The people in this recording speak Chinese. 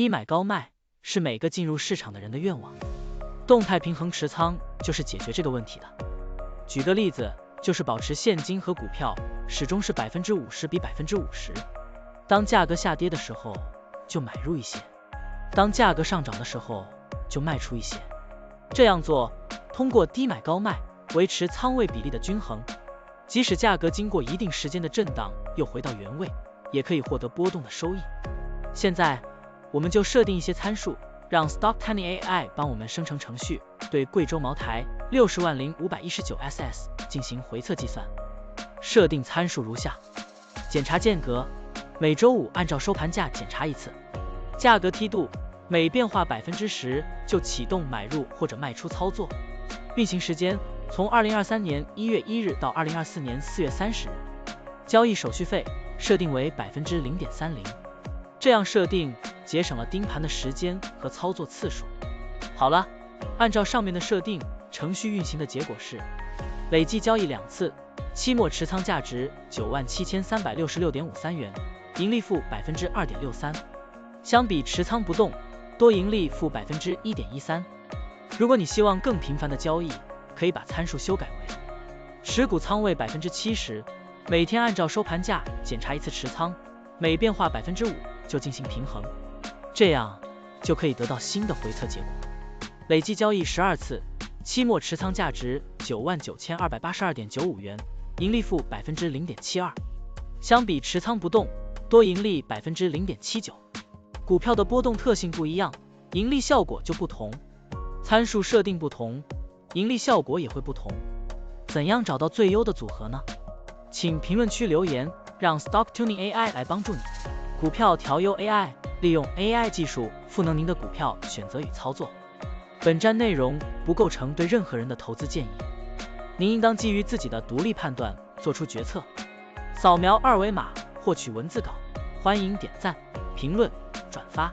低买高卖是每个进入市场的人的愿望，动态平衡持仓就是解决这个问题的。举个例子，就是保持现金和股票始终是50%比50%，当价格下跌的时候就买入一些，当价格上涨的时候就卖出一些。这样做，通过低买高卖维持仓位比例的均衡，即使价格经过一定时间的震荡又回到原位，也可以获得波动的收益。现在我们就设定一些参数，让 Stock Tuning AI 帮我们生成程序，对贵州茅台600519SS 进行回测计算。设定参数如下：检查间隔，每周五按照收盘价检查一次；价格梯度，每变化10%就启动买入或者卖出操作；运行时间从2023年1月1日到2024年4月30日；交易手续费设定为0.30%。这样设定节省了盯盘的时间和操作次数。好了，按照上面的设定，程序运行的结果是累计交易2次，期末持仓价值97366.53元，盈利负2.63%，相比持仓不动，多盈利负1.13%。如果你希望更频繁的交易，可以把参数修改为持股仓位70%，每天按照收盘价检查一次持仓，每变化5%就进行平衡，这样就可以得到新的回测结果。累计交易12次，期末持仓价值99282.95元，盈利负0.72%，相比持仓不动，多盈利0.79%。股票的波动特性不一样，盈利效果就不同，参数设定不同，盈利效果也会不同。怎样找到最优的组合呢？请评论区留言，让 Stock Tuning AI 来帮助你。股票调优 AI， 利用 AI 技术赋能您的股票选择与操作。本站内容不构成对任何人的投资建议，您应当基于自己的独立判断做出决策。扫描二维码获取文字稿，欢迎点赞、评论、转发。